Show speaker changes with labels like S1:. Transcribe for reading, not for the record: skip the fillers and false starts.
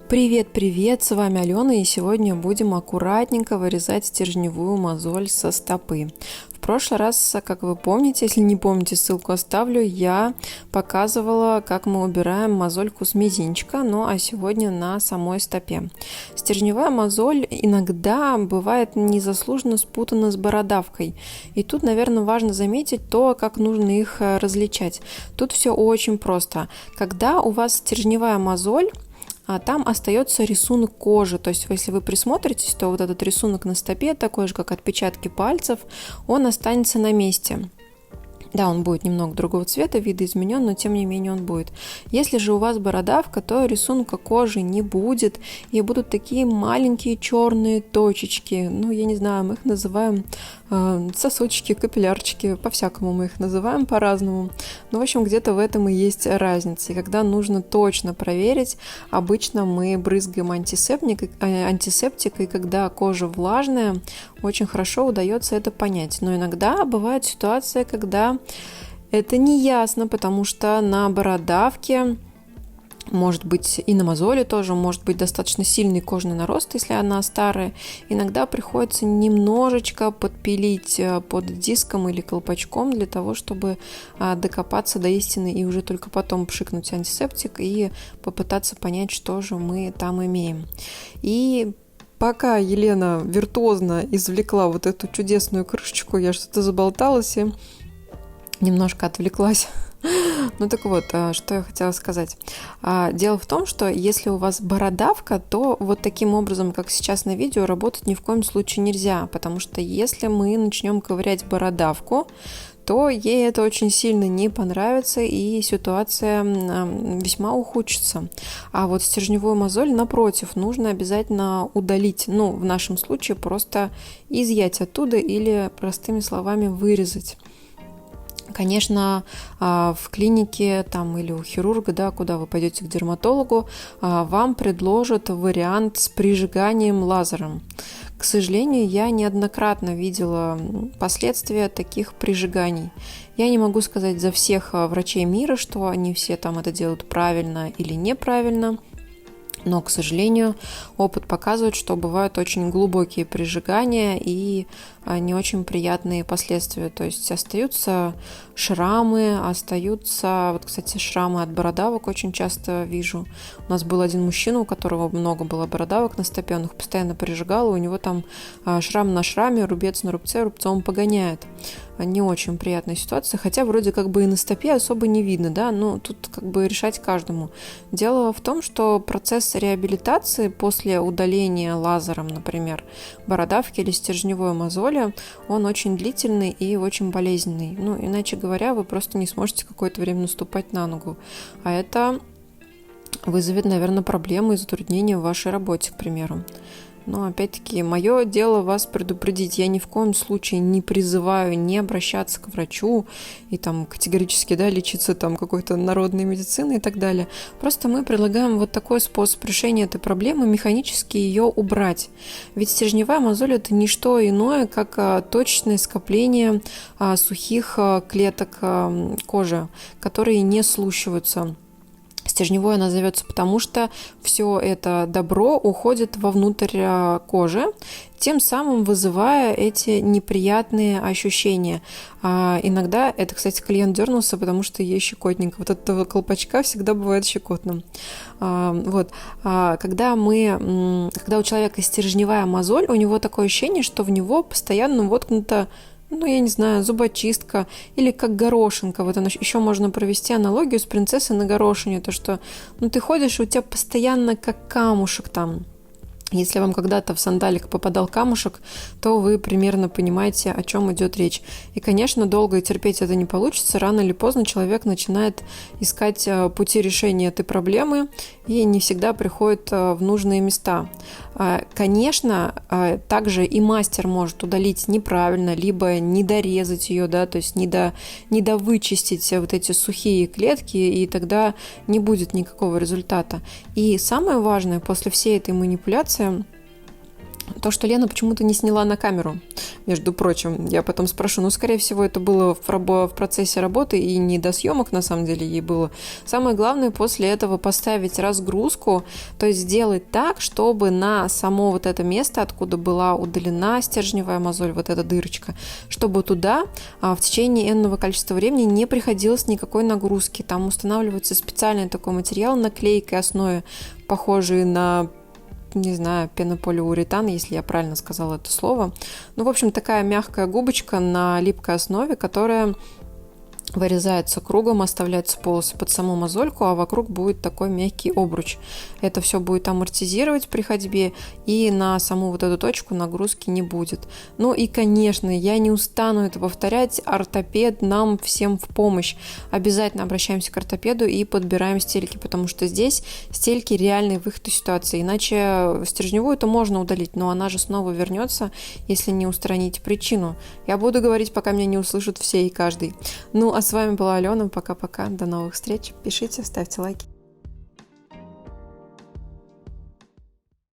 S1: Привет-привет, с вами Алена, и сегодня будем аккуратненько вырезать стержневую мозоль со стопы. В прошлый раз, как вы помните, если не помните, ссылку оставлю, я показывала, как мы убираем мозольку с мизинчика, ну а сегодня на самой стопе. Стержневая мозоль иногда бывает незаслуженно спутана с бородавкой, и тут, наверное, важно заметить то, как нужно их различать. Тут все очень просто. Когда у вас стержневая мозоль, там остается рисунок кожи. То есть, если вы присмотритесь, то вот этот рисунок на стопе, такой же, как отпечатки пальцев, он останется на месте. Да, он будет немного другого цвета, видоизменен, но тем не менее он будет. Если же у вас бородавка, то рисунка кожи не будет, и будут такие маленькие черные точечки. Ну, я не знаю, мы их называем сосочки, капиллярчики, по-всякому мы их называем по-разному. Но, в общем, где-то в этом и есть разница. И когда нужно точно проверить, обычно мы брызгаем антисептик, и когда кожа влажная, очень хорошо удается это понять. Но иногда бывает ситуация, когда это не ясно, потому что на бородавке, может быть, и на мозоли тоже, может быть достаточно сильный кожный нарост, если она старая. Иногда приходится немножечко подпилить под диском или колпачком для того, чтобы докопаться до истины и уже только потом пшикнуть антисептик и попытаться понять, что же мы там имеем. И пока Елена виртуозно извлекла вот эту чудесную крышечку, я что-то заболталась и немножко отвлеклась. Ну так вот, что я хотела сказать. Дело в том, что если у вас бородавка, то вот таким образом, как сейчас на видео, работать ни в коем случае нельзя, потому что если мы начнем ковырять бородавку, то ей это очень сильно не понравится, и ситуация весьма ухудшится. А вот стержневую мозоль, напротив, нужно обязательно удалить. Ну, в нашем случае просто изъять оттуда или, простыми словами, вырезать. Конечно, в клинике там, или у хирурга, да, куда вы пойдете к дерматологу, вам предложат вариант с прижиганием лазером. К сожалению, я неоднократно видела последствия таких прижиганий. Я не могу сказать за всех врачей мира, что они все там это делают правильно или неправильно. Но, к сожалению, опыт показывает, что бывают очень глубокие прижигания и не очень приятные последствия. То есть остаются шрамы, вот, кстати, шрамы от бородавок очень часто вижу. У нас был один мужчина, у которого много было бородавок на стопе, он их постоянно прижигал, и у него там шрам на шраме, рубец на рубце, рубцом погоняет. Не очень приятная ситуация, хотя вроде как бы и на стопе особо не видно, да, но тут как бы решать каждому. Дело в том, что процесс реабилитации после удаления лазером, например, бородавки или стержневой мозоли, он очень длительный и очень болезненный. Ну, иначе говоря, вы просто не сможете какое-то время наступать на ногу. А это вызовет, наверное, проблемы и затруднения в вашей работе, к примеру. Но, опять-таки, мое дело вас предупредить. Я ни в коем случае не призываю не обращаться к врачу и там категорически, да, лечиться там какой-то народной медициной и так далее. Просто мы предлагаем вот такой способ решения этой проблемы, механически ее убрать. Ведь стержневая мозоль – это не что иное, как точечное скопление сухих клеток кожи, которые не слущиваются. Стержневой она зовется, потому что все это добро уходит вовнутрь кожи, тем самым вызывая эти неприятные ощущения. Иногда, это, кстати, клиент дернулся, потому что ей щекотненько. Вот от этого колпачка всегда бывает щекотно. Вот. Когда у человека стержневая мозоль, у него такое ощущение, что в него постоянно воткнута, ну, я не знаю, зуботчистка или как горошинка. Вот она, еще можно провести аналогию с принцессой на горошине. То, что ты ходишь, и у тебя постоянно как камушек там. Если вам когда-то в сандалик попадал камушек, то вы примерно понимаете, о чем идет речь. И, конечно, долго терпеть это не получится. Рано или поздно человек начинает искать пути решения этой проблемы и не всегда приходит в нужные места. Конечно, также и мастер может удалить неправильно, либо не дорезать ее, да, то есть не довычистить вот эти сухие клетки, и тогда не будет никакого результата. И самое важное, после всей этой манипуляции, То, что Лена почему-то не сняла на камеру, между прочим. Я потом спрошу, скорее всего, это было в процессе работы и не до съемок, на самом деле, ей было. Самое главное после этого поставить разгрузку, то есть сделать так, чтобы на само вот это место, откуда была удалена стержневая мозоль, вот эта дырочка, чтобы туда в течение энного количества времени не приходилось никакой нагрузки. Там устанавливается специальный такой материал на клейкой основе, похожий на, не знаю, пенополиуретан, если я правильно сказала это слово. В общем, такая мягкая губочка на липкой основе, которая вырезается кругом, оставляются полосы под саму мозольку, а вокруг будет такой мягкий обруч. Это все будет амортизировать при ходьбе, и на саму вот эту точку нагрузки не будет. И, конечно, я не устану это повторять, ортопед нам всем в помощь. Обязательно обращаемся к ортопеду и подбираем стельки, потому что здесь стельки реальный выход из ситуации. Иначе стержневую-то можно удалить, но она же снова вернется, если не устранить причину. Я буду говорить, пока меня не услышат все и каждый. А с вами была Алена. Пока-пока. До новых встреч. Пишите, ставьте лайки.